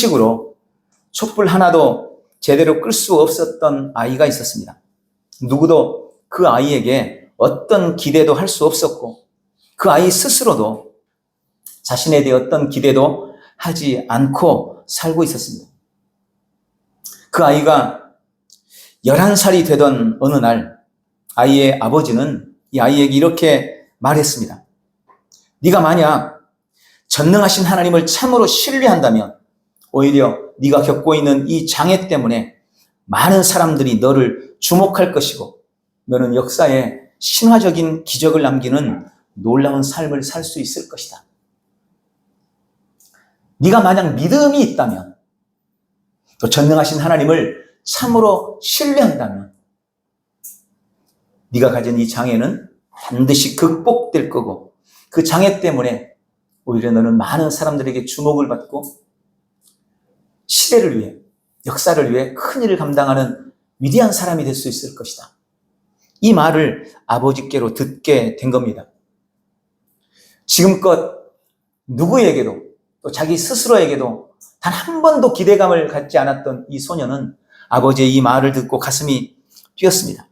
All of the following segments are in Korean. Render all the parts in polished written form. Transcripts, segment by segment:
곡식으로 촛불 하나도 제대로 끌 수 없었던 아이가 있었습니다. 누구도 그 아이에게 어떤 기대도 할 수 없었고 그 아이 스스로도 자신에 대해 어떤 기대도 하지 않고 살고 있었습니다. 그 아이가 11살이 되던 어느 날 아이의 아버지는 이 아이에게 이렇게 말했습니다. 네가 만약 전능하신 하나님을 참으로 신뢰한다면 오히려 네가 겪고 있는 이 장애 때문에 많은 사람들이 너를 주목할 것이고 너는 역사에 신화적인 기적을 남기는 놀라운 삶을 살 수 있을 것이다. 네가 만약 믿음이 있다면 또 전능하신 하나님을 참으로 신뢰한다면 네가 가진 이 장애는 반드시 극복될 거고 그 장애 때문에 오히려 너는 많은 사람들에게 주목을 받고 시대를 위해 역사를 위해 큰 일을 감당하는 위대한 사람이 될 수 있을 것이다. 이 말을 아버지께로 듣게 된 겁니다. 지금껏 누구에게도 또 자기 스스로에게도 단 한 번도 기대감을 갖지 않았던 이 소녀는 아버지의 이 말을 듣고 가슴이 뛰었습니다.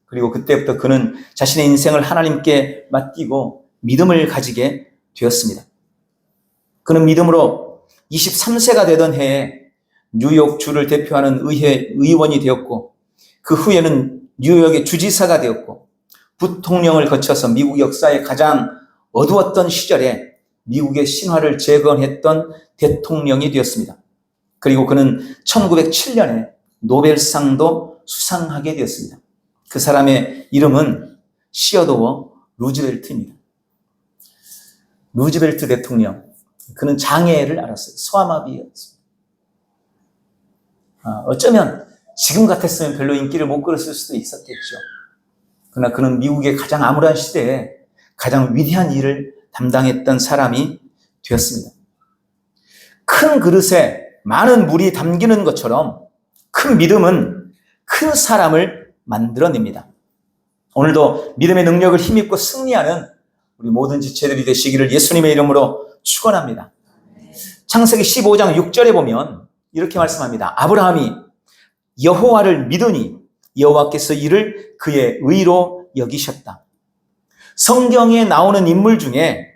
그리고 그때부터 그는 자신의 인생을 하나님께 맡기고 믿음을 가지게 되었습니다. 그는 믿음으로 23세가 되던 해에 뉴욕주를 대표하는 의회 의원이 되었고 그 후에는 뉴욕의 주지사가 되었고 부통령을 거쳐서 미국 역사의 가장 어두웠던 시절에 미국의 신화를 재건했던 대통령이 되었습니다. 그리고 그는 1907년에 노벨상도 수상하게 되었습니다. 그 사람의 이름은 시어도어 루즈벨트입니다. 루즈벨트 대통령, 그는 장애를 앓았어요. 소아마비였습니다. 어쩌면 지금 같았으면 별로 인기를 못 끌었을 수도 있었겠죠. 그러나 그는 미국의 가장 암울한 시대에 가장 위대한 일을 담당했던 사람이 되었습니다. 큰 그릇에 많은 물이 담기는 것처럼 큰 믿음은 큰 사람을 만들어냅니다. 오늘도 믿음의 능력을 힘입고 승리하는 우리 모든 지체들이 되시기를 예수님의 이름으로 축원합니다. 창세기 15장 6절에 보면 이렇게 말씀합니다. 아브라함이 여호와를 믿으니 여호와께서 이를 그의 의로 여기셨다. 성경에 나오는 인물 중에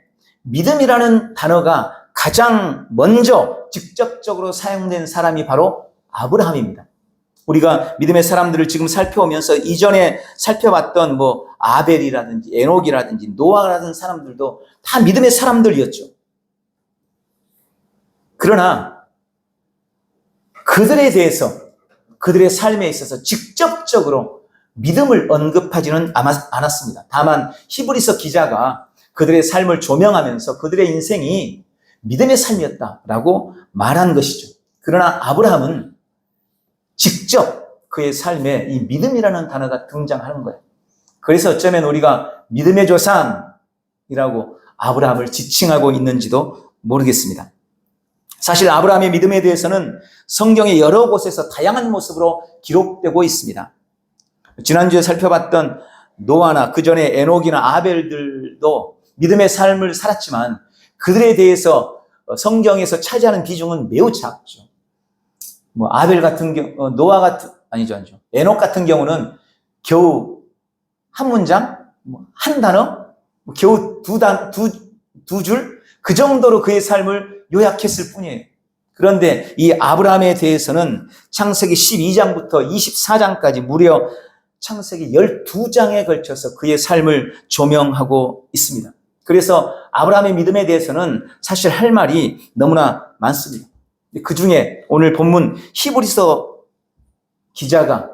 믿음이라는 단어가 가장 먼저 직접적으로 사용된 사람이 바로 아브라함입니다. 우리가 믿음의 사람들을 지금 살펴오면서 이전에 살펴봤던 아벨이라든지 에녹이라든지 노아라는 사람들도 다 믿음의 사람들이었죠. 그러나 그들에 대해서 그들의 삶에 있어서 직접적으로 믿음을 언급하지는 않았습니다. 다만 히브리서 기자가 그들의 삶을 조명하면서 그들의 인생이 믿음의 삶이었다라고 말한 것이죠. 그러나 아브라함은 직접 그의 삶에 이 믿음이라는 단어가 등장하는 거예요. 그래서 어쩌면 우리가 믿음의 조상이라고 아브라함을 지칭하고 있는지도 모르겠습니다. 사실 아브라함의 믿음에 대해서는 성경의 여러 곳에서 다양한 모습으로 기록되고 있습니다. 지난주에 살펴봤던 노아나 그 전에 에녹이나 아벨들도 믿음의 삶을 살았지만 그들에 대해서 성경에서 차지하는 비중은 매우 작죠. 아벨 같은 경우, 노아 같은, 아니죠. 에녹 같은 경우는 겨우 한 문장, 한 단어, 겨우 두 줄, 그 정도로 그의 삶을 요약했을 뿐이에요. 그런데 이 아브라함에 대해서는 창세기 12장부터 24장까지 무려 창세기 12장에 걸쳐서 그의 삶을 조명하고 있습니다. 그래서 아브라함의 믿음에 대해서는 사실 할 말이 너무나 많습니다. 그 중에 오늘 본문 히브리서 기자가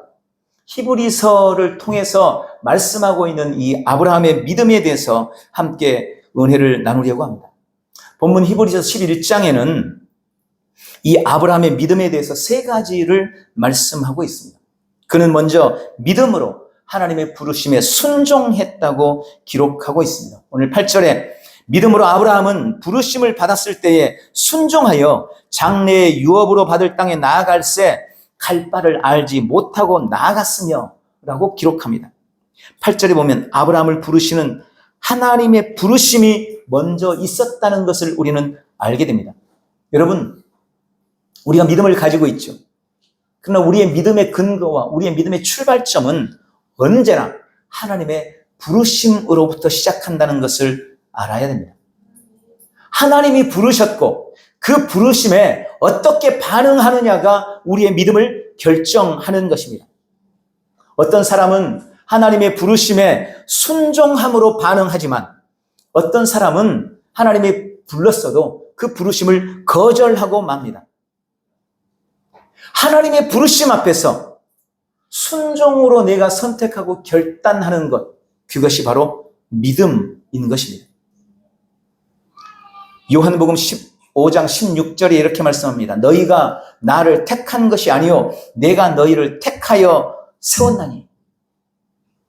히브리서를 통해서 말씀하고 있는 이 아브라함의 믿음에 대해서 함께 은혜를 나누려고 합니다. 본문 히브리서 11장에는 이 아브라함의 믿음에 대해서 세 가지를 말씀하고 있습니다. 그는 먼저 믿음으로 하나님의 부르심에 순종했다고 기록하고 있습니다. 오늘 8절에 믿음으로 아브라함은 부르심을 받았을 때에 순종하여 장래의 유업으로 받을 땅에 나아갈새 갈 바를 알지 못하고 나아갔으며 라고 기록합니다. 8절에 보면 아브라함을 부르시는 하나님의 부르심이 먼저 있었다는 것을 우리는 알게 됩니다. 여러분, 우리가 믿음을 가지고 있죠. 그러나 우리의 믿음의 근거와 우리의 믿음의 출발점은 언제나 하나님의 부르심으로부터 시작한다는 것을 알아야 됩니다. 하나님이 부르셨고 그 부르심에 어떻게 반응하느냐가 우리의 믿음을 결정하는 것입니다. 어떤 사람은 하나님의 부르심에 순종함으로 반응하지만 어떤 사람은 하나님이 불렀어도 그 부르심을 거절하고 맙니다. 하나님의 부르심 앞에서 순종으로 내가 선택하고 결단하는 것, 그것이 바로 믿음인 것입니다. 요한복음 15장 16절에 이렇게 말씀합니다. 너희가 나를 택한 것이 아니요 내가 너희를 택하여 세웠나니.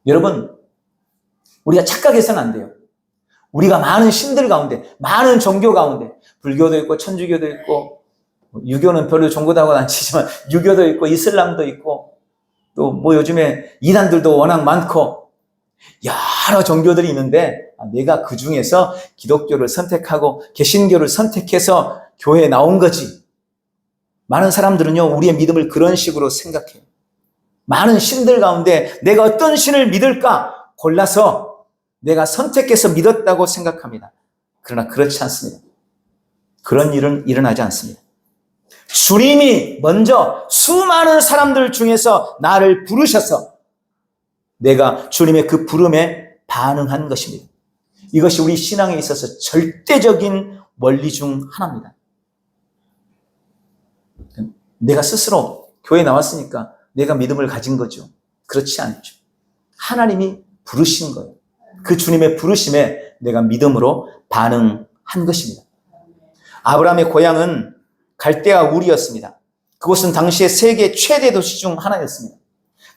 여러분, 우리가 착각해서는 안 돼요. 우리가 많은 신들 가운데, 많은 종교 가운데, 불교도 있고 천주교도 있고, 유교는 별로 종교다고는 안 치지만 유교도 있고 이슬람도 있고 또 뭐 요즘에 이단들도 워낙 많고 여러 종교들이 있는데 내가 그 중에서 기독교를 선택하고 개신교를 선택해서 교회에 나온 거지. 많은 사람들은요, 우리의 믿음을 그런 식으로 생각해요. 많은 신들 가운데 내가 어떤 신을 믿을까 골라서 내가 선택해서 믿었다고 생각합니다. 그러나 그렇지 않습니다. 그런 일은 일어나지 않습니다. 주님이 먼저 수많은 사람들 중에서 나를 부르셔서 내가 주님의 그 부름에 반응한 것입니다. 이것이 우리 신앙에 있어서 절대적인 원리 중 하나입니다. 내가 스스로 교회에 나왔으니까 내가 믿음을 가진 거죠. 그렇지 않죠. 하나님이 부르신 거예요. 그 주님의 부르심에 내가 믿음으로 반응한 것입니다. 아브라함의 고향은 갈대아 우르였습니다. 그곳은 당시의 세계 최대 도시 중 하나였습니다.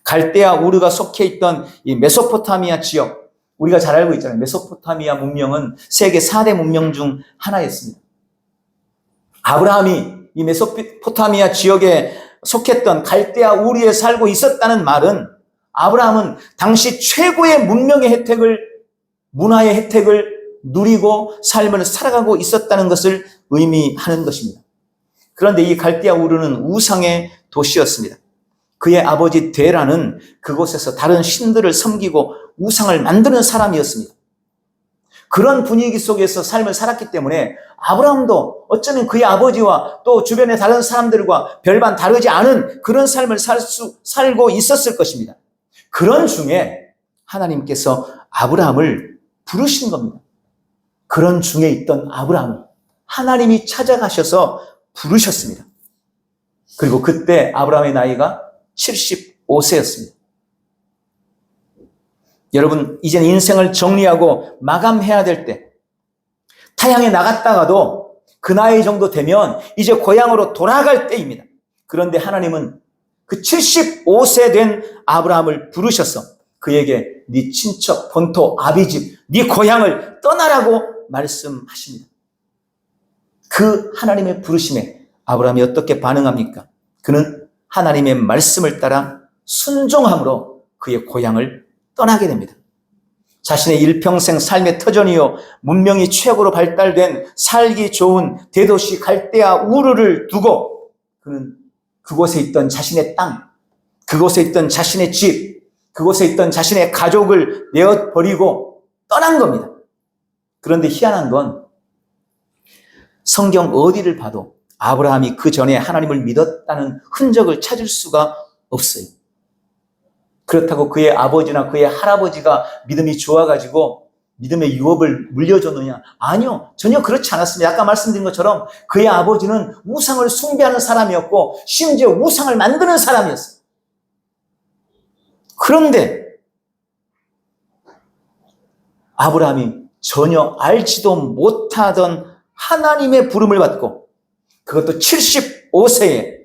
갈대아 우르가 속해 있던 이 메소포타미아 지역, 우리가 잘 알고 있잖아요. 메소포타미아 문명은 세계 4대 문명 중 하나였습니다. 아브라함이 이 메소포타미아 지역에 속했던 갈대아 우르에 살고 있었다는 말은 아브라함은 당시 최고의 문명의 혜택을, 문화의 혜택을 누리고 삶을 살아가고 있었다는 것을 의미하는 것입니다. 그런데 이 갈대아 우르는 우상의 도시였습니다. 그의 아버지 데라는 그곳에서 다른 신들을 섬기고 우상을 만드는 사람이었습니다. 그런 분위기 속에서 삶을 살았기 때문에 아브라함도 어쩌면 그의 아버지와 또 주변의 다른 사람들과 별반 다르지 않은 그런 삶을 살고 있었을 것입니다. 그런 중에 하나님께서 아브라함을 부르신 겁니다. 그런 중에 있던 아브라함을 하나님이 찾아가셔서 부르셨습니다. 그리고 그때 아브라함의 나이가 75세였습니다. 여러분, 이제는 인생을 정리하고 마감해야 될 때, 타향에 나갔다가도 그 나이 정도 되면 이제 고향으로 돌아갈 때입니다. 그런데 하나님은 그 75세 된 아브라함을 부르셔서 그에게 네 친척, 본토, 아비집, 네 고향을 떠나라고 말씀하십니다. 그 하나님의 부르심에 아브라함이 어떻게 반응합니까? 그는 하나님의 말씀을 따라 순종함으로 그의 고향을 떠나게 됩니다. 자신의 일평생 삶의 터전이요 문명이 최고로 발달된 살기 좋은 대도시 갈대아 우르를 두고 그는 그곳에 있던 자신의 땅, 그곳에 있던 자신의 집, 그곳에 있던 자신의 가족을 내어버리고 떠난 겁니다. 그런데 희한한 건 성경 어디를 봐도 아브라함이 그 전에 하나님을 믿었다는 흔적을 찾을 수가 없어요. 그렇다고 그의 아버지나 그의 할아버지가 믿음이 좋아가지고 믿음의 유업을 물려줬느냐? 아니요. 전혀 그렇지 않았습니다. 아까 말씀드린 것처럼 그의 아버지는 우상을 숭배하는 사람이었고 심지어 우상을 만드는 사람이었어요. 그런데 아브라함이 전혀 알지도 못하던 하나님의 부름을 받고 그것도 75세에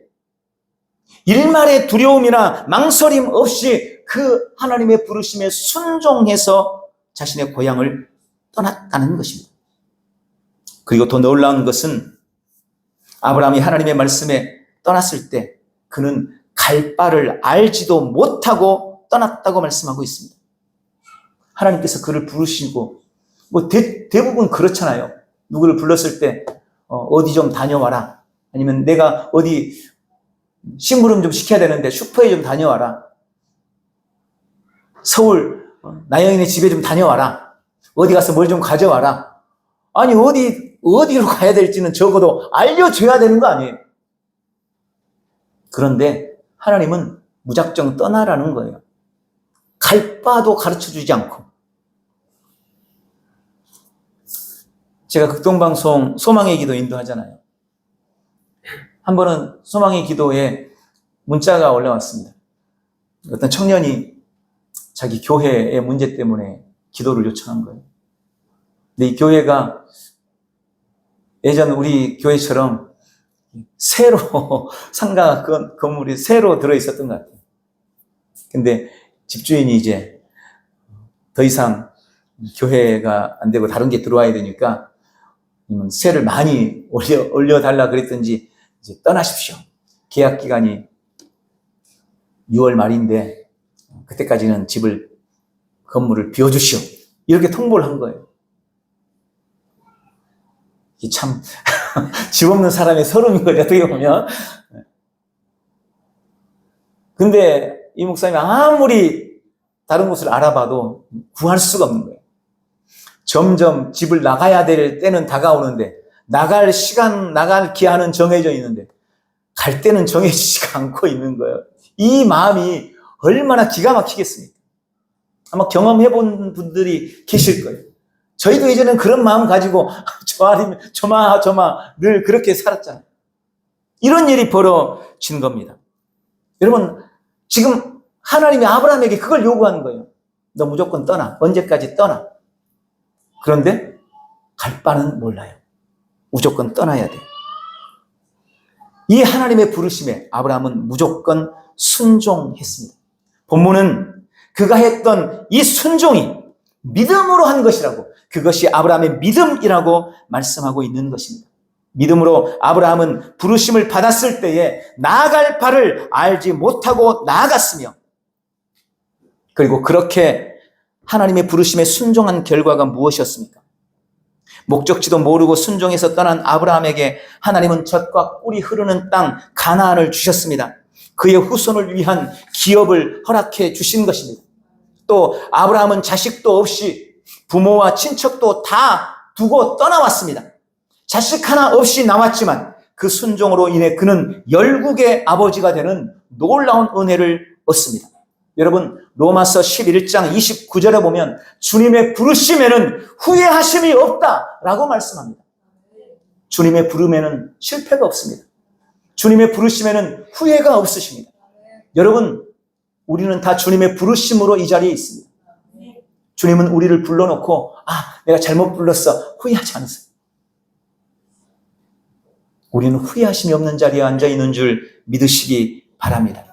일말의 두려움이나 망설임 없이 그 하나님의 부르심에 순종해서 자신의 고향을 떠났다는 것입니다. 그리고 더 놀라운 것은 아브라함이 하나님의 말씀에 떠났을 때 그는 갈 바를 알지도 못하고 떠났다고 말씀하고 있습니다. 하나님께서 그를 부르시고 대부분 그렇잖아요. 누구를 불렀을 때 어디 좀 다녀와라. 아니면 내가 어디 심부름 좀 시켜야 되는데 슈퍼에 좀 다녀와라. 서울 나영이네 집에 좀 다녀와라. 어디 가서 뭘 좀 가져와라. 아니 어디로 가야 될지는 적어도 알려줘야 되는 거 아니에요. 그런데 하나님은 무작정 떠나라는 거예요. 갈 바도 가르쳐주지 않고. 제가 극동방송 소망의 기도 인도하잖아요. 한 번은 소망의 기도에 문자가 올라왔습니다. 어떤 청년이 자기 교회의 문제 때문에 기도를 요청한 거예요. 근데 이 교회가 예전 우리 교회처럼 새로 상가 건물이 새로 들어있었던 것 같아요. 근데 집주인이 이제 더 이상 교회가 안 되고 다른 게 들어와야 되니까 세를 많이 올려달라 그랬던지 이제 떠나십시오. 계약 기간이 6월 말인데 그때까지는 건물을 비워주시오. 이렇게 통보를 한 거예요. 이게 참 집 없는 사람의 서름인 거죠, 어떻게 보면. 근데 이 목사님이 아무리 다른 곳을 알아봐도 구할 수가 없는 거예요. 점점 집을 나가야 될 때는 다가오는데 나갈 시간, 나갈 기한은 정해져 있는데 갈 때는 정해지지가 않고 있는 거예요. 이 마음이 얼마나 기가 막히겠습니까? 아마 경험해본 분들이 계실 거예요. 저희도 예전엔 그런 마음 가지고 조마 늘 그렇게 살았잖아요. 이런 일이 벌어진 겁니다. 여러분, 지금 하나님이 아브라함에게 그걸 요구하는 거예요. 너 무조건 떠나. 언제까지 떠나. 그런데 갈 바는 몰라요. 무조건 떠나야 돼. 이 하나님의 부르심에 아브라함은 무조건 순종했습니다. 본문은 그가 했던 이 순종이 믿음으로 한 것이라고, 그것이 아브라함의 믿음이라고 말씀하고 있는 것입니다. 믿음으로 아브라함은 부르심을 받았을 때에 나아갈 바를 알지 못하고 나아갔으며, 그리고 그렇게 하나님의 부르심에 순종한 결과가 무엇이었습니까? 목적지도 모르고 순종해서 떠난 아브라함에게 하나님은 젖과 꿀이 흐르는 땅 가나안을 주셨습니다. 그의 후손을 위한 기업을 허락해 주신 것입니다. 또 아브라함은 자식도 없이 부모와 친척도 다 두고 떠나왔습니다. 자식 하나 없이 남았지만 그 순종으로 인해 그는 열국의 아버지가 되는 놀라운 은혜를 얻습니다. 여러분, 로마서 11장 29절에 보면 주님의 부르심에는 후회하심이 없다라고 말씀합니다. 주님의 부름에는 실패가 없습니다. 주님의 부르심에는 후회가 없으십니다. 여러분, 우리는 다 주님의 부르심으로 이 자리에 있습니다. 주님은 우리를 불러놓고 내가 잘못 불렀어 후회하지 않으세요. 우리는 후회하심이 없는 자리에 앉아있는 줄 믿으시기 바랍니다.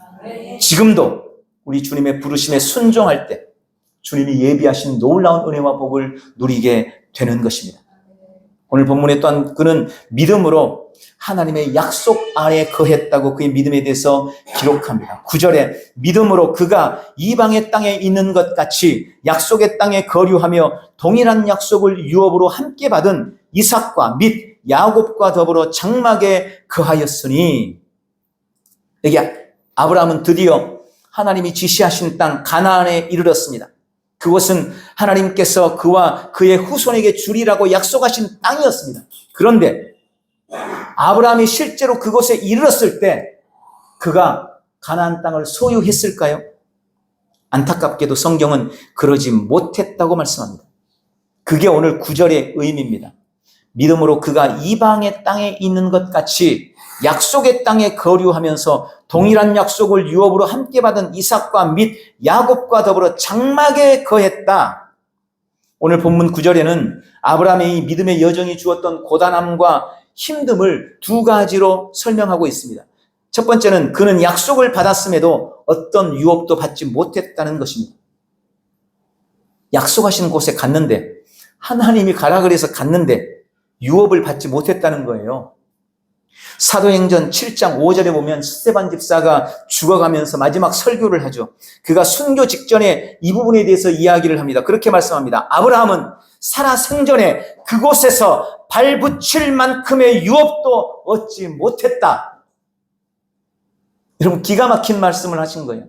지금도 우리 주님의 부르심에 순종할 때 주님이 예비하신 놀라운 은혜와 복을 누리게 되는 것입니다. 오늘 본문에 또한 그는 믿음으로 하나님의 약속 안에 거했다고 그의 믿음에 대해서 기록합니다. 9절에 믿음으로 그가 이방의 땅에 있는 것 같이 약속의 땅에 거류하며 동일한 약속을 유업으로 함께 받은 이삭과 및 야곱과 더불어 장막에 거하였으니, 여기 아브라함은 드디어 하나님이 지시하신 땅 가나안에 이르렀습니다. 그것은 하나님께서 그와 그의 후손에게 주리라고 약속하신 땅이었습니다. 그런데 아브라함이 실제로 그곳에 이르렀을 때 그가 가나안 땅을 소유했을까요? 안타깝게도 성경은 그러지 못했다고 말씀합니다. 그게 오늘 9절의 의미입니다. 믿음으로 그가 이방의 땅에 있는 것 같이 약속의 땅에 거류하면서 동일한 약속을 유업으로 함께 받은 이삭과 및 야곱과 더불어 장막에 거했다. 오늘 본문 9절에는 아브라함의 이 믿음의 여정이 주었던 고단함과 힘듦을 두 가지로 설명하고 있습니다. 첫 번째는 그는 약속을 받았음에도 어떤 유업도 받지 못했다는 것입니다. 약속하신 곳에 갔는데, 하나님이 가라 그래서 갔는데 유업을 받지 못했다는 거예요. 사도행전 7장 5절에 보면 스데반 집사가 죽어가면서 마지막 설교를 하죠. 그가 순교 직전에 이 부분에 대해서 이야기를 합니다. 그렇게 말씀합니다. 아브라함은 살아 생전에 그곳에서 발붙일 만큼의 유업도 얻지 못했다. 여러분, 기가 막힌 말씀을 하신 거예요.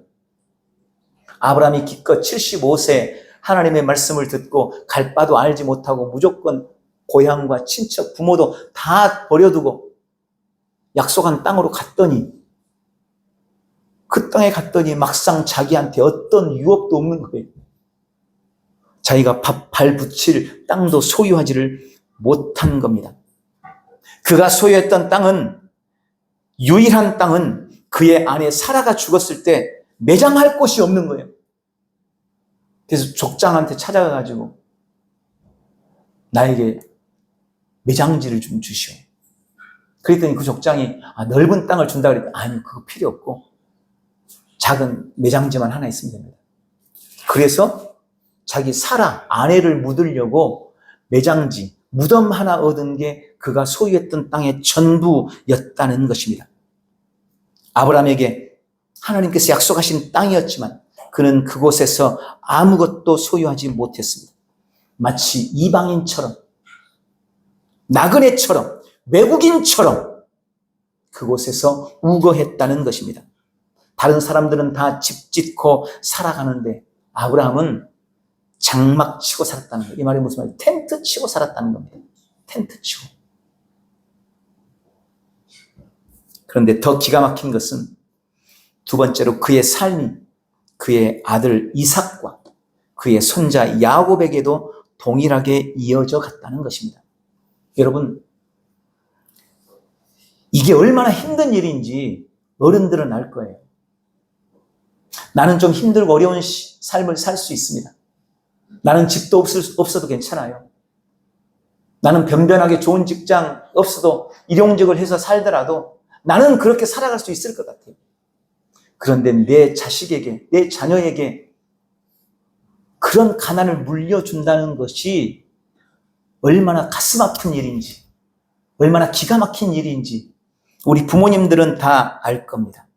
아브라함이 기껏 75세 하나님의 말씀을 듣고 갈 바도 알지 못하고 무조건 고향과 친척, 부모도 다 버려두고 약속한 땅으로 갔더니, 그 땅에 갔더니 막상 자기한테 어떤 유업도 없는 거예요. 자기가 발 붙일 땅도 소유하지를 못한 겁니다. 그가 소유했던 땅은, 유일한 땅은 그의 아내 사라가 죽었을 때 매장할 곳이 없는 거예요. 그래서 족장한테 찾아가가지고 나에게 매장지를 좀 주시오. 그랬더니 그 족장이 넓은 땅을 준다 그랬더니 아니, 그거 필요 없고 작은 매장지만 하나 있으면 됩니다. 그래서 자기 사라, 아내를 묻으려고 매장지, 무덤 하나 얻은 게 그가 소유했던 땅의 전부였다는 것입니다. 아브라함에게 하나님께서 약속하신 땅이었지만 그는 그곳에서 아무것도 소유하지 못했습니다. 마치 이방인처럼, 나그네처럼, 외국인처럼 그곳에서 우거했다는 것입니다. 다른 사람들은 다 집 짓고 살아가는데 아브라함은 장막 치고 살았다는 거예요. 이 말이 무슨 말이에요? 텐트 치고 살았다는 겁니다. 텐트 치고. 그런데 더 기가 막힌 것은 두 번째로 그의 삶이 그의 아들 이삭과 그의 손자 야곱에게도 동일하게 이어져 갔다는 것입니다. 여러분, 이게 얼마나 힘든 일인지 어른들은 알 거예요. 나는 좀 힘들고 어려운 삶을 살 수 있습니다. 나는 집도 없어도 괜찮아요. 나는 변변하게 좋은 직장 없어도 일용직을 해서 살더라도 나는 그렇게 살아갈 수 있을 것 같아요. 그런데 내 자식에게, 내 자녀에게 그런 가난을 물려준다는 것이 얼마나 가슴 아픈 일인지, 얼마나 기가 막힌 일인지 우리 부모님들은 다 알 겁니다.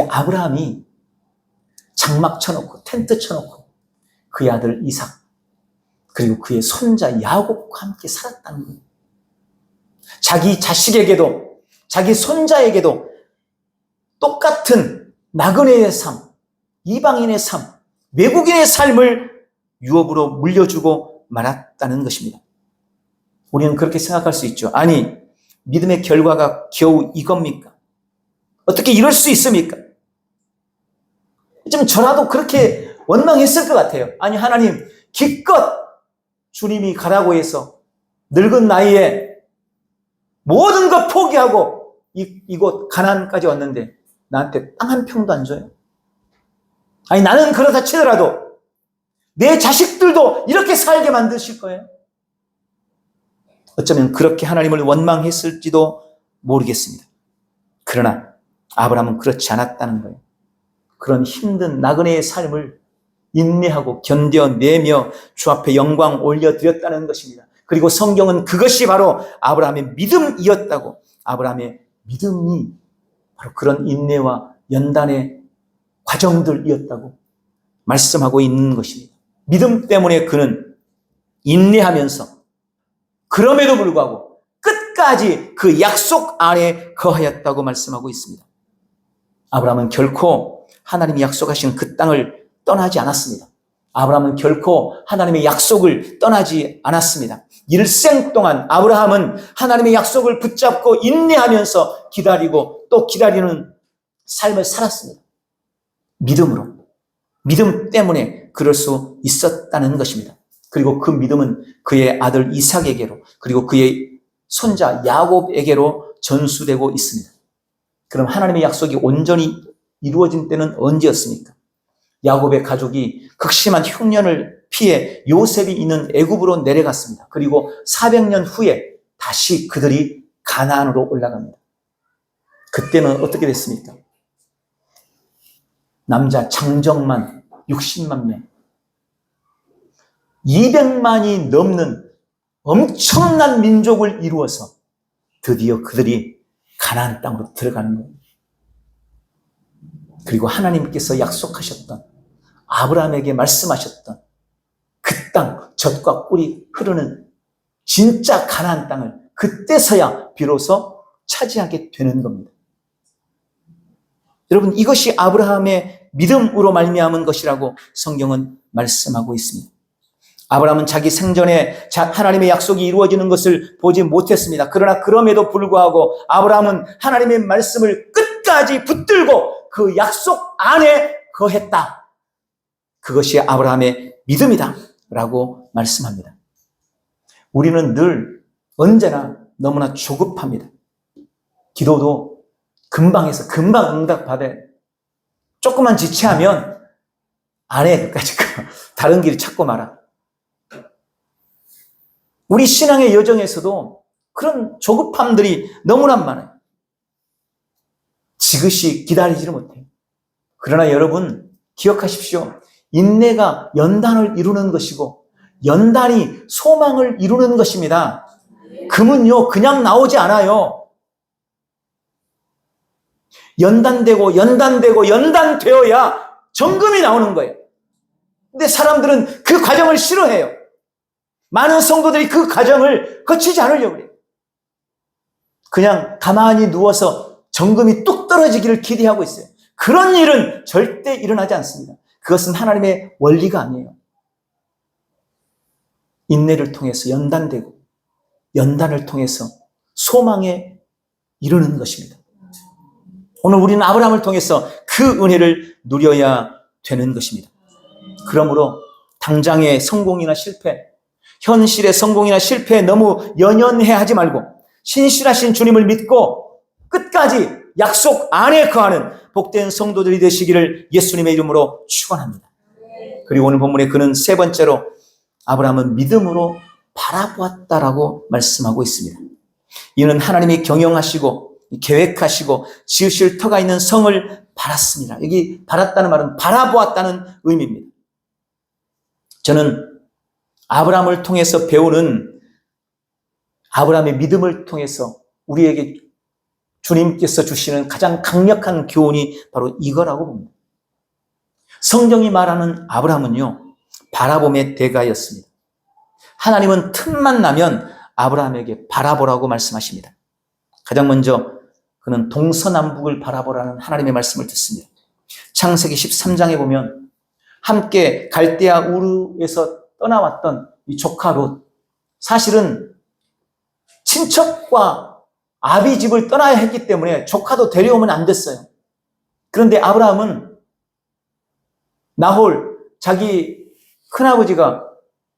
아브라함이 장막 쳐놓고 텐트 쳐놓고 그의 아들 이삭 그리고 그의 손자 야곱과 함께 살았다는 거예요. 자기 자식에게도 자기 손자에게도 똑같은 나그네의 삶, 이방인의 삶, 외국인의 삶을 유업으로 물려주고 말았다는 것입니다. 우리는 그렇게 생각할 수 있죠. 아니, 믿음의 결과가 겨우 이겁니까? 어떻게 이럴 수 있습니까? 좀 저라도 그렇게 원망했을 것 같아요. 아니, 하나님, 기껏 주님이 가라고 해서 늙은 나이에 모든 것 포기하고 이곳 가나안까지 왔는데 나한테 땅 한 평도 안 줘요? 아니, 나는 그러다 치더라도 내 자식들도 이렇게 살게 만드실 거예요? 어쩌면 그렇게 하나님을 원망했을지도 모르겠습니다. 그러나 아브라함은 그렇지 않았다는 거예요. 그런 힘든 나그네의 삶을 인내하고 견뎌내며 주 앞에 영광 올려드렸다는 것입니다. 그리고 성경은 그것이 바로 아브라함의 믿음이었다고, 아브라함의 믿음이 바로 그런 인내와 연단의 과정들이었다고 말씀하고 있는 것입니다. 믿음 때문에 그는 인내하면서 그럼에도 불구하고 끝까지 그 약속 안에 거하였다고 말씀하고 있습니다. 아브라함은 결코 하나님이 약속하신 그 땅을 떠나지 않았습니다. 아브라함은 결코 하나님의 약속을 떠나지 않았습니다. 일생 동안 아브라함은 하나님의 약속을 붙잡고 인내하면서 기다리고 또 기다리는 삶을 살았습니다. 믿음으로. 믿음 때문에 그럴 수 있었다는 것입니다. 그리고 그 믿음은 그의 아들 이삭에게로 그리고 그의 손자 야곱에게로 전수되고 있습니다. 그럼 하나님의 약속이 온전히 이루어진 때는 언제였습니까? 야곱의 가족이 극심한 흉년을 피해 요셉이 있는 애굽으로 내려갔습니다. 그리고 400년 후에 다시 그들이 가나안으로 올라갑니다. 그때는 어떻게 됐습니까? 남자 장정만 60만 명, 200만이 넘는 엄청난 민족을 이루어서 드디어 그들이 가나안 땅으로 들어가는 거예요. 그리고 하나님께서 약속하셨던, 아브라함에게 말씀하셨던 그 땅, 젖과 꿀이 흐르는 진짜 가나안 땅을 그때서야 비로소 차지하게 되는 겁니다. 여러분, 이것이 아브라함의 믿음으로 말미암은 것이라고 성경은 말씀하고 있습니다. 아브라함은 자기 생전에 하나님의 약속이 이루어지는 것을 보지 못했습니다. 그러나 그럼에도 불구하고 아브라함은 하나님의 말씀을 끝까지 붙들고 그 약속 안에 거했다. 그것이 아브라함의 믿음이다 라고 말씀합니다. 우리는 늘 언제나 너무나 조급합니다. 기도도 금방 해서 금방 응답받아요. 조금만 지체하면 안 해. 끝까지 다른 길 찾고 말아. 우리 신앙의 여정에서도 그런 조급함들이 너무나 많아요. 지그시 기다리지를 못해요. 그러나 여러분 기억하십시오. 인내가 연단을 이루는 것이고 연단이 소망을 이루는 것입니다. 금은요 그냥 나오지 않아요. 연단되어야 정금이 나오는 거예요. 근데 사람들은 그 과정을 싫어해요. 많은 성도들이 그 과정을 거치지 않으려고 해요. 그냥 가만히 누워서 정금이 뚝 떨어지기를 기대하고 있어요. 그런 일은 절대 일어나지 않습니다. 그것은 하나님의 원리가 아니에요. 인내를 통해서 연단되고 연단을 통해서 소망에 이르는 것입니다. 오늘 우리는 아브라함을 통해서 그 은혜를 누려야 되는 것입니다. 그러므로 당장의 성공이나 실패, 현실의 성공이나 실패에 너무 연연해하지 말고 신실하신 주님을 믿고 끝까지 약속 안에 거하는 복된 성도들이 되시기를 예수님의 이름으로 축원합니다. 그리고 오늘 본문에 그는 세 번째로 아브라함은 믿음으로 바라보았다라고 말씀하고 있습니다. 이는 하나님이 경영하시고 계획하시고 지으실 터가 있는 성을 바랐습니다. 여기 바랐다는 말은 바라보았다는 의미입니다. 저는 아브라함을 통해서 배우는 아브라함의 믿음을 통해서 우리에게 주님께서 주시는 가장 강력한 교훈이 바로 이거라고 봅니다. 성경이 말하는 아브라함은요, 바라봄의 대가였습니다. 하나님은 틈만 나면 아브라함에게 바라보라고 말씀하십니다. 가장 먼저 그는 동서남북을 바라보라는 하나님의 말씀을 듣습니다. 창세기 13장에 보면 함께 갈대아 우르에서 떠나왔던 이 조카 롯, 사실은 친척과 아비 집을 떠나야 했기 때문에 조카도 데려오면 안 됐어요. 그런데 아브라함은 나홀, 자기 큰아버지가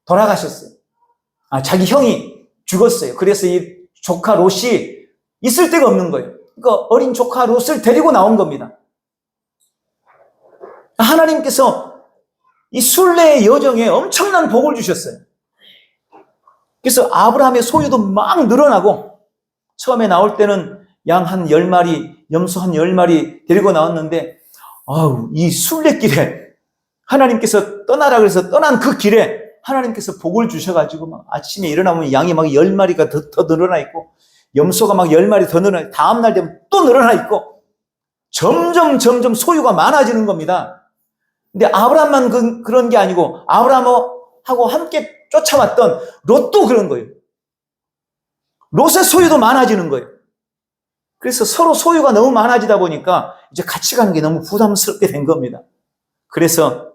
돌아가셨어요. 자기 형이 죽었어요. 그래서 이 조카 롯이 있을 데가 없는 거예요. 그러니까 어린 조카 롯을 데리고 나온 겁니다. 하나님께서 이 순례의 여정에 엄청난 복을 주셨어요. 그래서 아브라함의 소유도 막 늘어나고 처음에 나올 때는 양 한 10마리, 염소 한 10마리 데리고 나왔는데 이 순례길에 하나님께서 떠나라 그래서 떠난 그 길에 하나님께서 복을 주셔가지고 막 아침에 일어나면 양이 막 10마리가 더 늘어나 있고 염소가 막 10마리 더 늘어나 있고 다음날 되면 또 늘어나 있고 점점 소유가 많아지는 겁니다. 근데 아브라함만 그런 게 아니고 아브라함하고 함께 쫓아왔던 롯도 그런 거예요. 롯의 소유도 많아지는 거예요. 그래서 서로 소유가 너무 많아지다 보니까 이제 같이 가는 게 너무 부담스럽게 된 겁니다. 그래서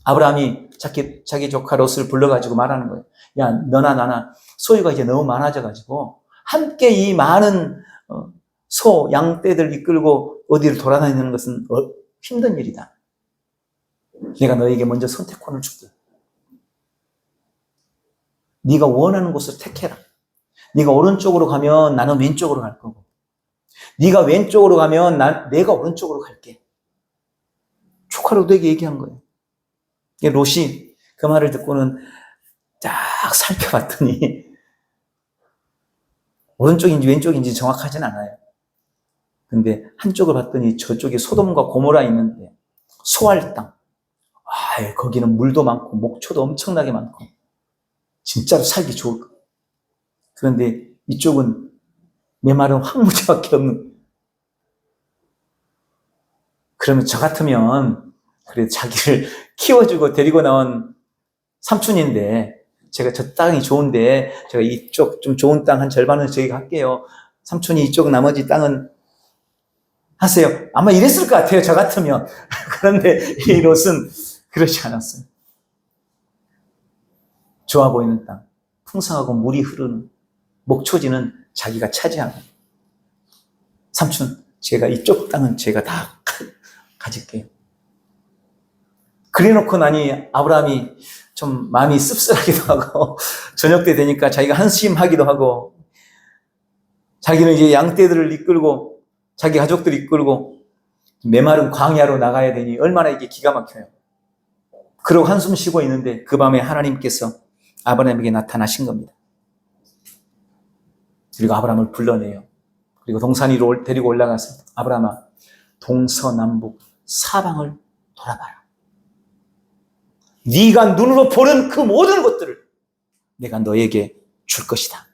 아브라함이 자기 조카 롯을 불러가지고 말하는 거예요. 야, 너나 나나 소유가 이제 너무 많아져가지고 함께 이 많은 소, 양떼들 이끌고 어디를 돌아다니는 것은 힘든 일이다. 내가 너에게 먼저 선택권을 줄게. 네가 원하는 곳을 택해라. 네가 오른쪽으로 가면 나는 왼쪽으로 갈 거고 네가 왼쪽으로 가면 내가 오른쪽으로 갈게. 조카 롯에게 얘기한 거예요. 롯이 그 말을 듣고는 딱 살펴봤더니 오른쪽인지 왼쪽인지 정확하진 않아요. 근데 한쪽을 봤더니 저쪽에 소돔과 고모라 있는데 소할 땅. 거기는 물도 많고 목초도 엄청나게 많고 진짜로 살기 좋을 거예요. 그런데 이쪽은 메마른 황무지밖에 없는. 그러면 저 같으면 그래 자기를 키워주고 데리고 나온 삼촌인데 제가 저 땅이 좋은데 제가 이쪽 좀 좋은 땅 한 절반은 저희가 할게요. 삼촌이 이쪽 나머지 땅은 하세요. 아마 이랬을 것 같아요. 저 같으면. 그런데 이 롯은 그렇지 않았어요. 좋아 보이는 땅, 풍성하고 물이 흐르는 목초지는 자기가 차지하고, 삼촌, 제가 이쪽 땅은 제가 다 가질게요. 그래 놓고 나니 아브라함이 좀 마음이 씁쓸하기도 하고, 저녁 때 되니까 자기가 한심하기도 하고, 자기는 이제 양떼들을 이끌고, 자기 가족들 이끌고, 메마른 광야로 나가야 되니 얼마나 이게 기가 막혀요. 그러고 한숨 쉬고 있는데 그 밤에 하나님께서 아브라함에게 나타나신 겁니다. 그리고 아브라함을 불러내요. 그리고 동산 위로 데리고 올라가서 아브라함아, 동서남북 사방을 돌아봐라. 네가 눈으로 보는 그 모든 것들을 내가 너에게 줄 것이다.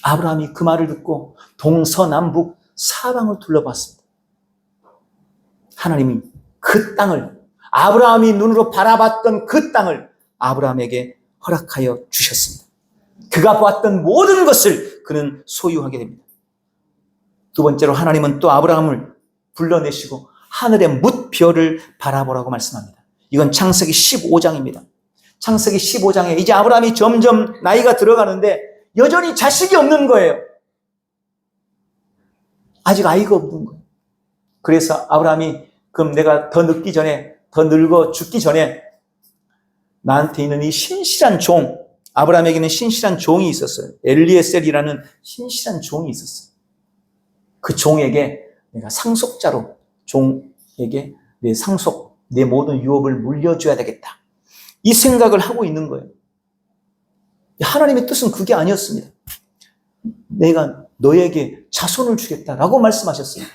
아브라함이 그 말을 듣고 동서남북 사방을 둘러봤습니다. 하나님이 그 땅을, 아브라함이 눈으로 바라봤던 그 땅을 아브라함에게 허락하여 주셨습니다. 그가 보았던 모든 것을 그는 소유하게 됩니다. 두 번째로 하나님은 또 아브라함을 불러내시고 하늘의 뭇별을 바라보라고 말씀합니다. 이건 창세기 15장입니다. 창세기 15장에 이제 아브라함이 점점 나이가 들어가는데 여전히 자식이 없는 거예요. 아직 아이가 없는 거예요. 그래서 아브라함이 그럼 내가 더 늙기 전에, 더 늙어 죽기 전에 나한테 있는 이 신실한 종, 아브라함에게는 신실한 종이 있었어요. 엘리에셀이라는 신실한 종이 있었어요. 그 종에게 내가 상속자로, 종에게 내 상속, 내 모든 유업을 물려줘야 되겠다. 이 생각을 하고 있는 거예요. 하나님의 뜻은 그게 아니었습니다. 내가 너에게 자손을 주겠다라고 말씀하셨어요.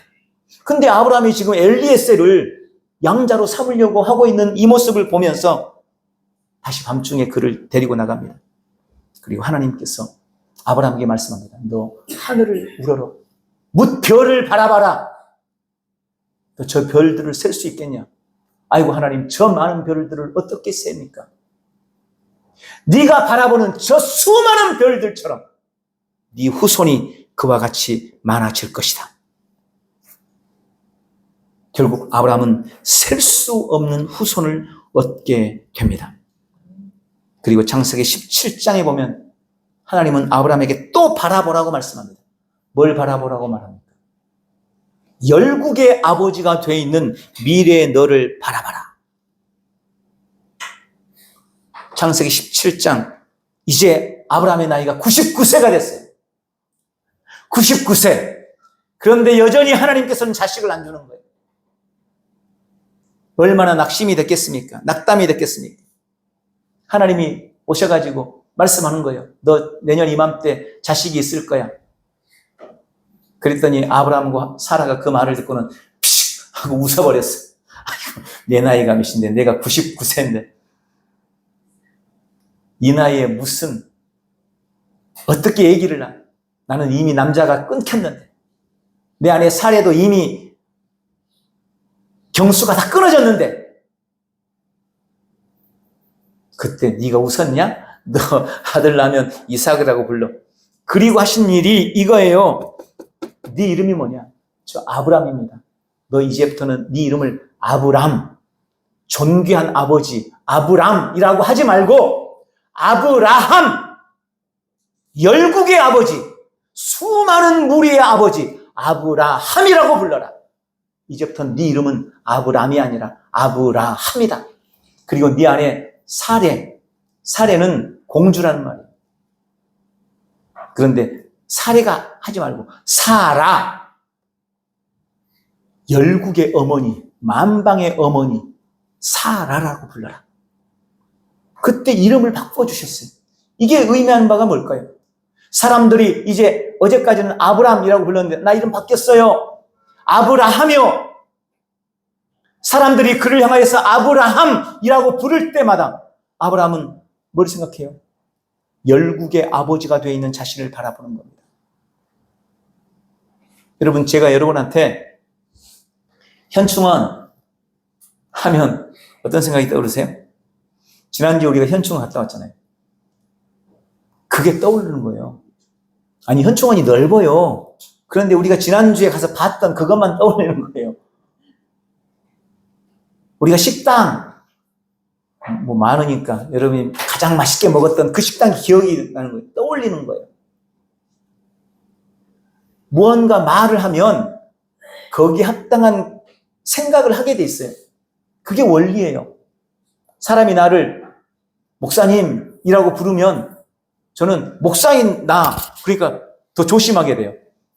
근데 아브라함이 지금 엘리에셀을 양자로 삼으려고 하고 있는 이 모습을 보면서 다시 밤중에 그를 데리고 나갑니다. 그리고 하나님께서 아브라함에게 말씀합니다. 너 하늘을 우러러 뭇별을 바라봐라. 너 저 별들을 셀 수 있겠냐? 아이고 하나님, 저 많은 별들을 어떻게 셉니까? 네가 바라보는 저 수많은 별들처럼 네 후손이 그와 같이 많아질 것이다. 결국 아브라함은 셀 수 없는 후손을 얻게 됩니다. 그리고 창세기 17장에 보면 하나님은 아브라함에게 또 바라보라고 말씀합니다. 뭘 바라보라고 말합니까? 열국의 아버지가 돼 있는 미래의 너를 바라봐라. 창세기 17장, 이제 아브라함의 나이가 99세가 됐어요. 99세. 그런데 여전히 하나님께서는 자식을 안 주는 거예요. 얼마나 낙심이 됐겠습니까? 낙담이 됐겠습니까? 하나님이 오셔가지고 말씀하는 거예요. 너 내년 이맘때 자식이 있을 거야. 그랬더니 아브라함과 사라가 그 말을 듣고는 피식 하고 웃어버렸어. 아이고, 내 나이가 몇인데 내가 99세인데 이 나이에 무슨 어떻게 얘기를 나? 나는 이미 남자가 끊겼는데 내 안에 사례도 이미 경수가 다 끊어졌는데 그때 네가 웃었냐? 너 아들 낳으면 이삭이라고 불러. 그리고 하신 일이 이거예요. 네 이름이 뭐냐? 저 아브람입니다. 너 이제부터는 네 이름을 아브람, 존귀한 아버지 아브람이라고 하지 말고 아브라함, 열국의 아버지, 수많은 무리의 아버지 아브라함이라고 불러라. 이제부터 네 이름은 아브람이 아니라 아브라함이다. 그리고 네 안에 사례는 공주라는 말이에요. 그런데 사례가 하지 말고 사라, 열국의 어머니, 만방의 어머니 사라라고 불러라. 그때 이름을 바꿔주셨어요. 이게 의미하는 바가 뭘까요? 사람들이 이제 어제까지는 아브람이라고 불렀는데 나 이름 바뀌었어요. 아브라함이요. 사람들이 그를 향하여서 아브라함이라고 부를 때마다 아브라함은 뭘 생각해요? 열국의 아버지가 되어 있는 자신을 바라보는 겁니다. 여러분, 제가 여러분한테 현충원 하면 어떤 생각이 떠오르세요? 지난주에 우리가 현충원 갔다 왔잖아요. 그게 떠오르는 거예요. 아니, 현충원이 넓어요. 그런데 우리가 지난주에 가서 봤던 그것만 떠올리는 거예요. 우리가 식당, 뭐 많으니까 여러분이 가장 맛있게 먹었던 그 식당이 기억이 나는 거예요. 떠올리는 거예요. 무언가 말을 하면 거기에 합당한 생각을 하게 돼 있어요. 그게 원리예요. 사람이 나를 목사님이라고 부르면 저는 목사인 나, 그러니까 더 조심하게 돼요.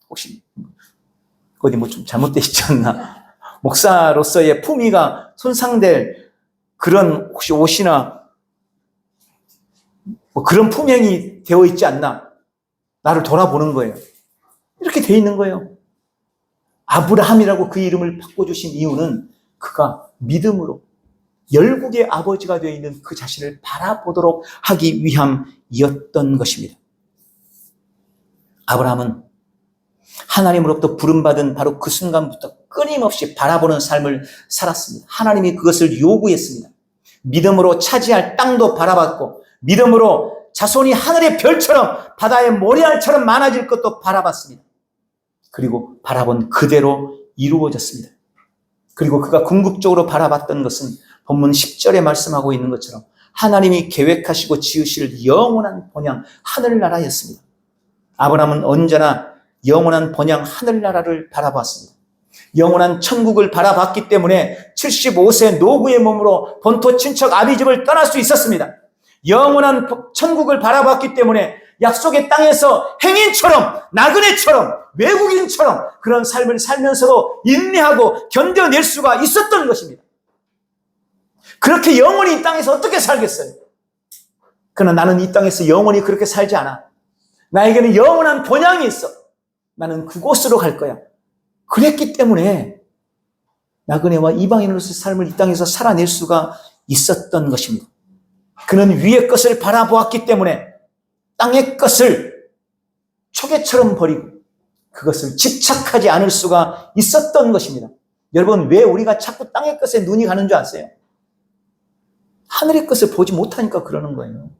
혹시 어디 뭐 좀 잘못돼 있지 않나. 목사로서의 품위가 손상될 그런 혹시 옷이나 뭐 그런 품행이 되어 있지 않나. 나를 돌아보는 거예요. 이렇게 되어 있는 거예요. 아브라함이라고 그 이름을 바꿔주신 이유는 그가 믿음으로 열국의 아버지가 되어 있는 그 자신을 바라보도록 하기 위함이었던 것입니다. 아브라함은 하나님으로부터 부름받은 바로 그 순간부터 끊임없이 바라보는 삶을 살았습니다. 하나님이 그것을 요구했습니다. 믿음으로 차지할 땅도 바라봤고, 믿음으로 자손이 하늘의 별처럼 바다의 모래알처럼 많아질 것도 바라봤습니다. 그리고 바라본 그대로 이루어졌습니다. 그리고 그가 궁극적으로 바라봤던 것은 본문 10절에 말씀하고 있는 것처럼 하나님이 계획하시고 지으실 영원한 본향 하늘나라였습니다. 아브라함은 언제나 영원한 본향 하늘나라를 바라봤습니다. 영원한 천국을 바라봤기 때문에 75세 노구의 몸으로 본토 친척 아비집을 떠날 수 있었습니다. 영원한 천국을 바라봤기 때문에 약속의 땅에서 행인처럼, 나그네처럼, 외국인처럼 그런 삶을 살면서도 인내하고 견뎌낼 수가 있었던 것입니다. 그렇게 영원히 이 땅에서 어떻게 살겠어요? 그러나 나는 이 땅에서 영원히 그렇게 살지 않아. 나에게는 영원한 본향이 있어. 나는 그곳으로 갈 거야. 그랬기 때문에 나그네와 이방인으로서의 삶을 이 땅에서 살아낼 수가 있었던 것입니다. 그는 위의 것을 바라보았기 때문에 땅의 것을 초계처럼 버리고 그것을 집착하지 않을 수가 있었던 것입니다. 여러분, 왜 우리가 자꾸 땅의 것에 눈이 가는 줄 아세요? 하늘의 것을 보지 못하니까 그러는 거예요.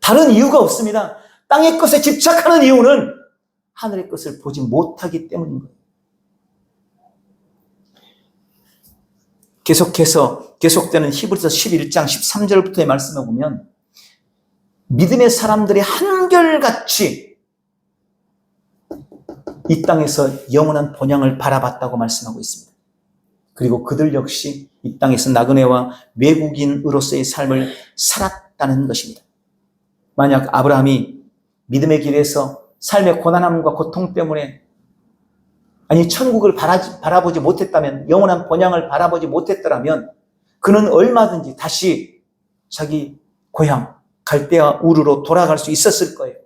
다른 이유가 없습니다. 땅의 것에 집착하는 이유는 하늘의 것을 보지 못하기 때문인 거예요. 계속되는 히브리서 11장 13절부터의 말씀을 보면 믿음의 사람들이 한결같이 이 땅에서 영원한 본향을 바라봤다고 말씀하고 있습니다. 그리고 그들 역시 이 땅에서 나그네와 외국인으로서의 삶을 살았다는 것입니다. 만약 아브라함이 믿음의 길에서 삶의 고난함과 고통 때문에 천국을 바라보지 못했다면, 영원한 본향을 바라보지 못했더라면 그는 얼마든지 다시 자기 고향 갈대아 우르로 돌아갈 수 있었을 거예요.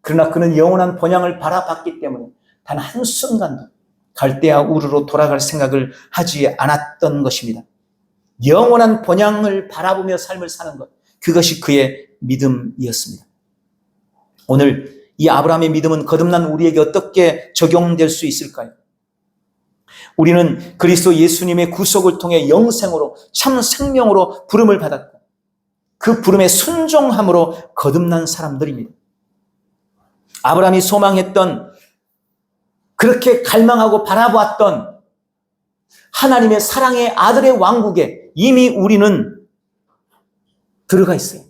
그러나 그는 영원한 본향을 바라봤기 때문에 단 한순간도 갈대아 우르로 돌아갈 생각을 하지 않았던 것입니다. 영원한 본향을 바라보며 삶을 사는 것, 그것이 그의 믿음이었습니다. 오늘 이 아브라함의 믿음은 거듭난 우리에게 어떻게 적용될 수 있을까요? 우리는 그리스도 예수님의 구속을 통해 영생으로, 참 생명으로 부름을 받았고 그 부름에 순종함으로 거듭난 사람들입니다. 아브라함이 소망했던, 그렇게 갈망하고 바라보았던 하나님의 사랑의 아들의 왕국에 이미 우리는 들어가 있어요.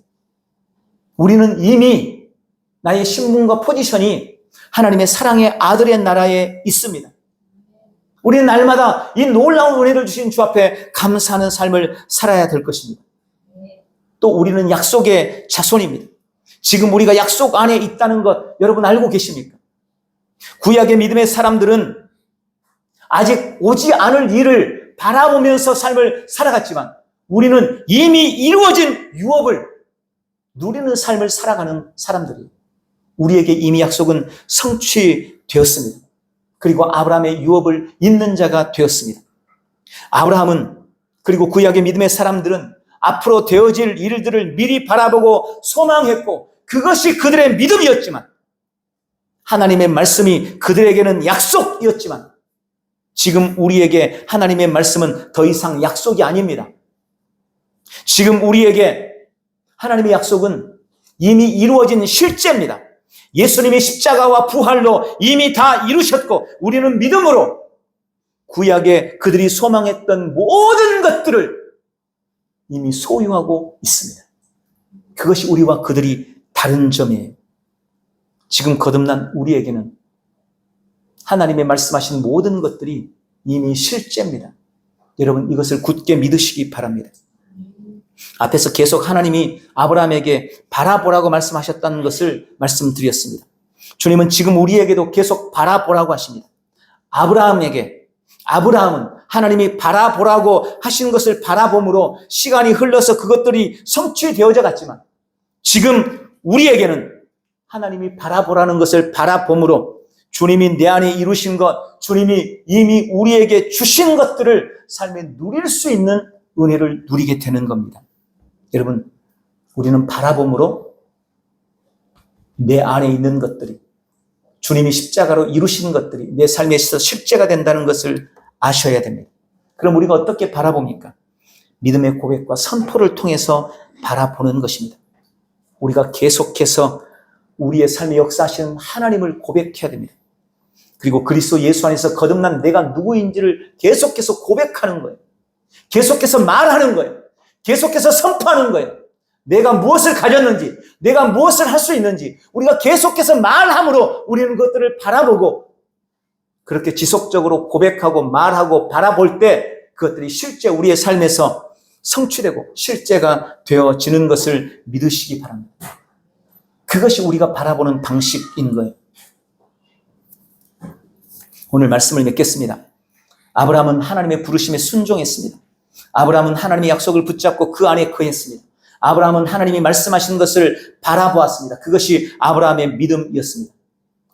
우리는 이미 나의 신분과 포지션이 하나님의 사랑의 아들의 나라에 있습니다. 우리는 날마다 이 놀라운 은혜를 주신 주 앞에 감사하는 삶을 살아야 될 것입니다. 또 우리는 약속의 자손입니다. 지금 우리가 약속 안에 있다는 것 여러분 알고 계십니까? 구약의 믿음의 사람들은 아직 오지 않을 일을 바라보면서 삶을 살아갔지만 우리는 이미 이루어진 유업을 누리는 삶을 살아가는 사람들이에요. 우리에게 이미 약속은 성취되었습니다. 그리고 아브라함의 유업을 잇는 자가 되었습니다. 아브라함은, 그리고 구약의 믿음의 사람들은 앞으로 되어질 일들을 미리 바라보고 소망했고 그것이 그들의 믿음이었지만, 하나님의 말씀이 그들에게는 약속이었지만 지금 우리에게 하나님의 말씀은 더 이상 약속이 아닙니다. 지금 우리에게 하나님의 약속은 이미 이루어진 실제입니다. 예수님이 십자가와 부활로 이미 다 이루셨고 우리는 믿음으로 구약에 그들이 소망했던 모든 것들을 이미 소유하고 있습니다. 그것이 우리와 그들이 다른 점이에요. 지금 거듭난 우리에게는 하나님의 말씀하신 모든 것들이 이미 실제입니다. 여러분 이것을 굳게 믿으시기 바랍니다. 앞에서 계속 하나님이 아브라함에게 바라보라고 말씀하셨다는 것을 말씀드렸습니다. 주님은 지금 우리에게도 계속 바라보라고 하십니다. 아브라함은 하나님이 바라보라고 하신 것을 바라봄으로 시간이 흘러서 그것들이 성취되어져 갔지만 지금 우리에게는 하나님이 바라보라는 것을 바라봄으로 주님이 내 안에 이루신 것, 주님이 이미 우리에게 주신 것들을 삶에 누릴 수 있는 은혜를 누리게 되는 겁니다. 여러분, 우리는 바라봄으로 내 안에 있는 것들이 주님이 십자가로 이루신 것들이 내 삶에 있어서 실제가 된다는 것을 아셔야 됩니다. 그럼 우리가 어떻게 바라봅니까? 믿음의 고백과 선포를 통해서 바라보는 것입니다. 우리가 계속해서 우리의 삶에 역사하시는 하나님을 고백해야 됩니다. 그리고 그리스도 예수 안에서 거듭난 내가 누구인지를 계속해서 고백하는 거예요. 계속해서 말하는 거예요. 계속해서 선포하는 거예요. 내가 무엇을 가졌는지, 내가 무엇을 할 수 있는지 우리가 계속해서 말함으로 우리는 그것들을 바라보고 그렇게 지속적으로 고백하고 말하고 바라볼 때 그것들이 실제 우리의 삶에서 성취되고 실제가 되어지는 것을 믿으시기 바랍니다. 그것이 우리가 바라보는 방식인 거예요. 오늘 말씀을 맺겠습니다. 아브라함은 하나님의 부르심에 순종했습니다. 아브라함은 하나님의 약속을 붙잡고 그 안에 거했습니다. 아브라함은 하나님이 말씀하신 것을 바라보았습니다. 그것이 아브라함의 믿음이었습니다.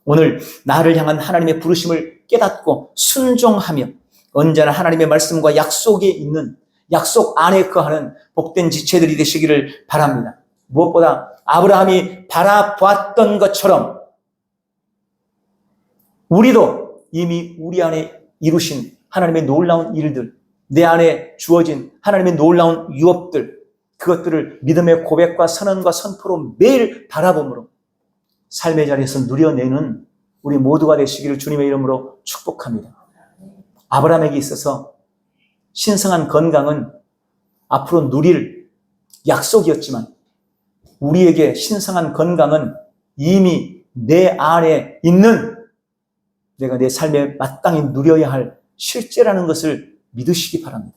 오늘 나를 향한 하나님의 부르심을 깨닫고 순종하며 언제나 하나님의 말씀과 약속에 있는 약속 안에 거하는 복된 지체들이 되시기를 바랍니다. 무엇보다 아브라함이 바라보았던 것처럼 우리도 이미 우리 안에 이루신 하나님의 놀라운 일들, 내 안에 주어진 하나님의 놀라운 유업들, 그것들을 믿음의 고백과 선언과 선포로 매일 바라봄으로 삶의 자리에서 누려내는 우리 모두가 되시기를 주님의 이름으로 축복합니다. 아브라함에게 있어서 신성한 건강은 앞으로 누릴 약속이었지만 우리에게 신성한 건강은 이미 내 안에 있는 내가 내 삶에 마땅히 누려야 할 실제라는 것을 믿으시기 바랍니다.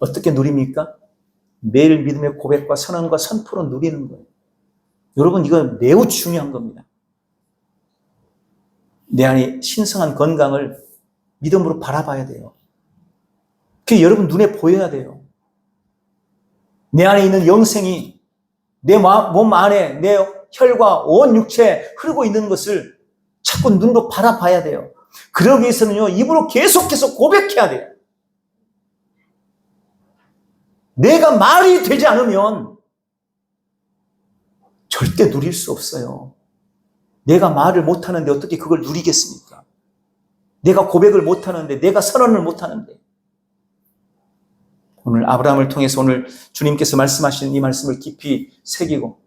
어떻게 누립니까? 매일 믿음의 고백과 선언과 선포로 누리는 거예요. 여러분 이건 매우 중요한 겁니다. 내 안에 신성한 건강을 믿음으로 바라봐야 돼요. 그게 여러분 눈에 보여야 돼요. 내 안에 있는 영생이 내 몸 안에 내 혈과 온 육체에 흐르고 있는 것을 자꾸 눈으로 바라봐야 돼요. 그러기 위해서는요, 입으로 계속해서 고백해야 돼요. 내가 말이 되지 않으면 절대 누릴 수 없어요. 내가 말을 못하는데 어떻게 그걸 누리겠습니까? 내가 고백을 못하는데, 내가 선언을 못하는데. 오늘 아브라함을 통해서 오늘 주님께서 말씀하신 이 말씀을 깊이 새기고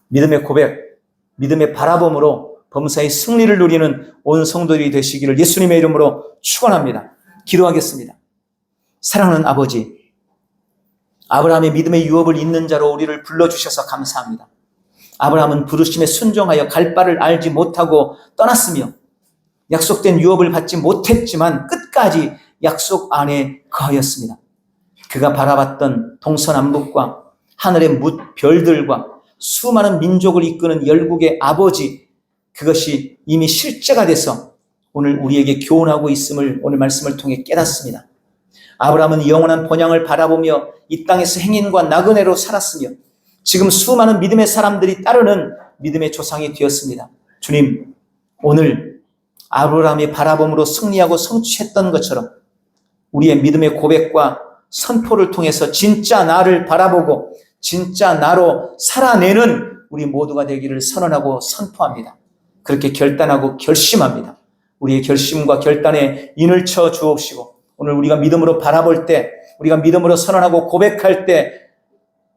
믿음의 고백, 믿음의 바라봄으로 범사의 승리를 누리는 온 성도들이 되시기를 예수님의 이름으로 축원합니다. 기도하겠습니다. 사랑하는 아버지, 아브라함의 믿음의 유업을 잇는 자로 우리를 불러주셔서 감사합니다. 아브라함은 부르심에 순종하여 갈 바를 알지 못하고 떠났으며 약속된 유업을 받지 못했지만 끝까지 약속 안에 거하였습니다. 그가 바라봤던 동서남북과 하늘의 별들과 수많은 민족을 이끄는 열국의 아버지, 그것이 이미 실제가 돼서 오늘 우리에게 교훈하고 있음을 오늘 말씀을 통해 깨닫습니다. 아브라함은 영원한 번영을 바라보며 이 땅에서 행인과 나그네로 살았으며 지금 수많은 믿음의 사람들이 따르는 믿음의 조상이 되었습니다. 주님, 오늘 아브라함이 바라봄으로 승리하고 성취했던 것처럼 우리의 믿음의 고백과 선포를 통해서 진짜 나를 바라보고 진짜 나로 살아내는 우리 모두가 되기를 선언하고 선포합니다. 그렇게 결단하고 결심합니다. 우리의 결심과 결단에 인을 쳐 주옵시고 오늘 우리가 믿음으로 바라볼 때, 우리가 믿음으로 선언하고 고백할 때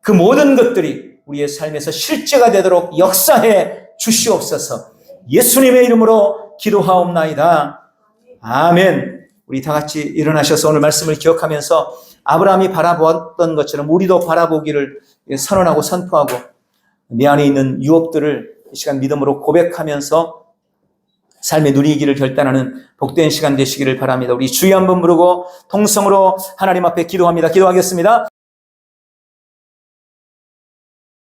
그 모든 것들이 우리의 삶에서 실제가 되도록 역사해 주시옵소서. 예수님의 이름으로 기도하옵나이다. 아멘. 우리 다 같이 일어나셔서 오늘 말씀을 기억하면서 아브라함이 바라보았던 것처럼 우리도 바라보기를 선언하고 선포하고 내 안에 있는 유업들을 이 시간 믿음으로 고백하면서 삶의 누리기를 결단하는 복된 시간 되시기를 바랍니다. 우리 주여 한번 부르고 통성으로 하나님 앞에 기도합니다. 기도하겠습니다.